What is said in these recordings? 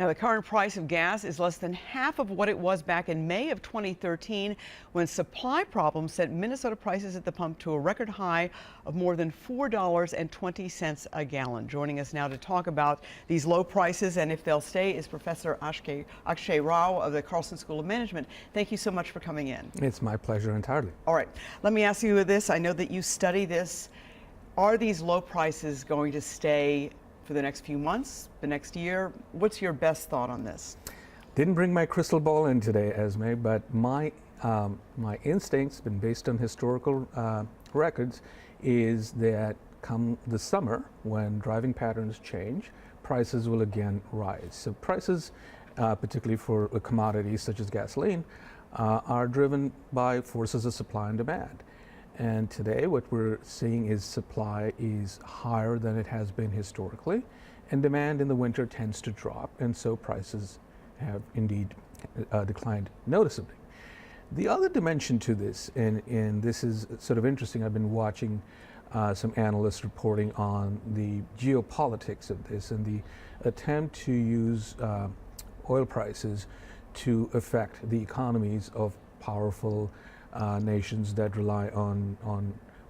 Now, the current price of gas is less than half of what it was back in May of 2013, when supply problems sent Minnesota prices at the pump to a record high of more than $4.20 a gallon. Joining us now to talk about these low prices and if they'll stay is Professor Akshay Rao of the Carlson School of Management. Thank you so much for coming in. It's my pleasure entirely. All right, let me ask you this. I know that you study this. Are these low prices going to stay for the next few months, the next year? What's your best thought on this? Didn't bring my crystal ball in today, Esme, but my instincts, been based on historical records, is that come the summer, when driving patterns change, prices will again rise. So prices, particularly for commodities such as gasoline, are driven by forces of supply and demand. And today what we're seeing is supply is higher than it has been historically, and demand in the winter tends to drop, and so prices have indeed declined noticeably. The other dimension to this, and this is sort of interesting, I've been watching some analysts reporting on the geopolitics of this and the attempt to use oil prices to affect the economies of powerful nations that rely on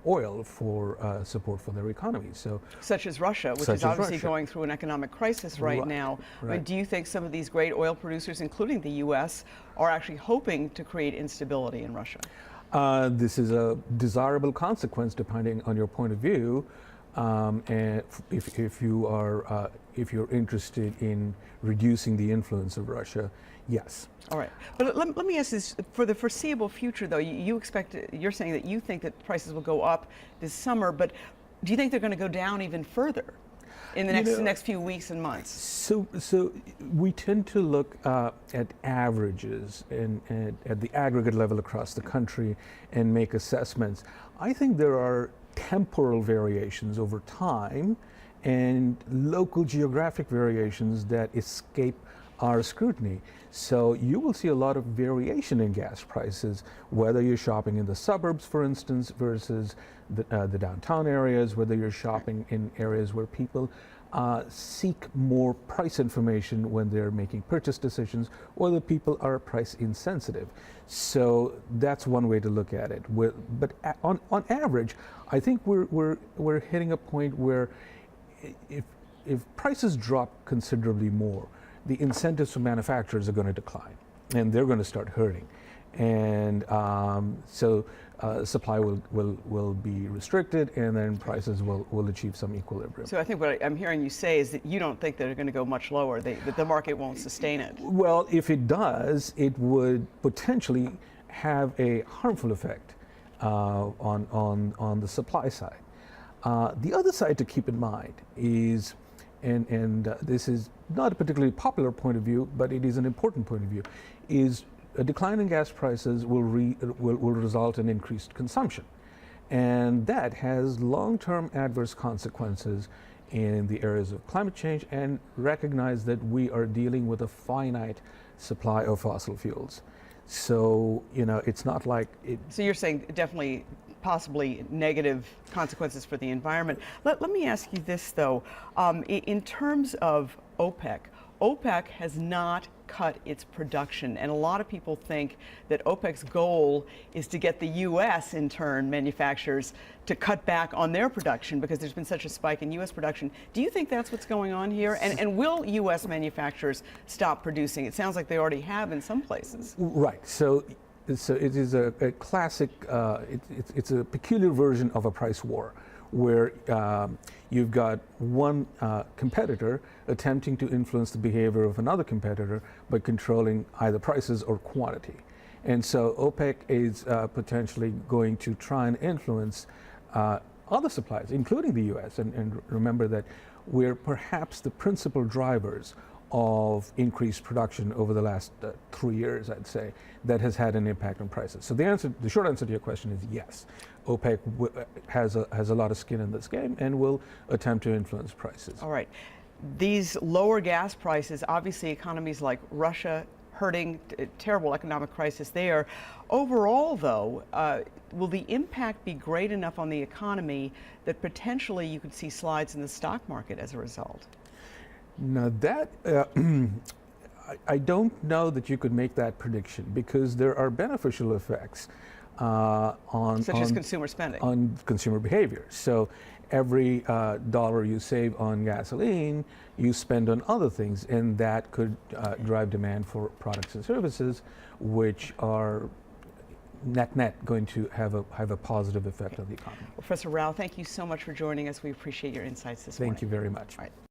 oil for support for their economies. So, such as Russia, which is obviously going through an economic crisis right now. Right. I mean, do you think some of these great oil producers, including the U.S., are actually hoping to create instability in Russia? This is a desirable consequence, depending on your point of view. And if you're interested in reducing the influence of Russia, yes. All right, but let me ask this: for the foreseeable future, though, you're saying that you think that prices will go up this summer, but do you think they're going to go down even further in the next few weeks and months? So we tend to look at averages and at the aggregate level across the country and make assessments. I think there are temporal variations over time and local geographic variations that escape our scrutiny. So you will see a lot of variation in gas prices, whether you're shopping in the suburbs, for instance, versus the downtown areas, whether you're shopping in areas where people seek more price information when they're making purchase decisions, or the people are price insensitive. So that's one way to look at it. But on average, I think we're hitting a point where if prices drop considerably more, the incentives for manufacturers are going to decline, and they're going to start hurting, and so supply will be restricted, and then prices will achieve some equilibrium. So I think what I'm hearing you say is that you don't think they're going to go much lower, that the market won't sustain it. Well, if it does, it would potentially have a harmful effect on the supply side. The other side to keep in mind is, and this is not a particularly popular point of view, but it is an important point of view, is a decline in gas prices will result in increased consumption. And that has long-term adverse consequences in the areas of climate change, and recognize that we are dealing with a finite supply of fossil fuels. So, it's not like it... So you're saying definitely possibly negative consequences for the environment. Let me ask you this, though. In terms of OPEC has not cut its production, and a lot of people think that OPEC's goal is to get the U.S., in turn, manufacturers, to cut back on their production because there's been such a spike in U.S. production. Do you think that's what's going on here? And will U.S. manufacturers stop producing? It sounds like they already have in some places. Right. So it is a classic, it's a peculiar version of a price war, where you've got one competitor attempting to influence the behavior of another competitor by controlling either prices or quantity. And so OPEC is potentially going to try and influence other suppliers, including the U.S. And remember that we're perhaps the principal drivers of increased production over the last 3 years, I'd say, that has had an impact on prices. So the short answer to your question is yes. OPEC has a lot of skin in this game and will attempt to influence prices. All right. These lower gas prices, obviously economies like Russia hurting, terrible economic crisis there. Overall, though, will the impact be great enough on the economy that potentially you could see slides in the stock market as a result? Now that I don't know that you could make that prediction because there are beneficial effects Such as consumer spending. on consumer behavior. So every dollar you save on gasoline, you spend on other things, and that could drive demand for products and services, which are net going to have a positive effect on the economy. Professor Rao, thank you so much for joining us. We appreciate your insights this morning. Thank you very much. All right.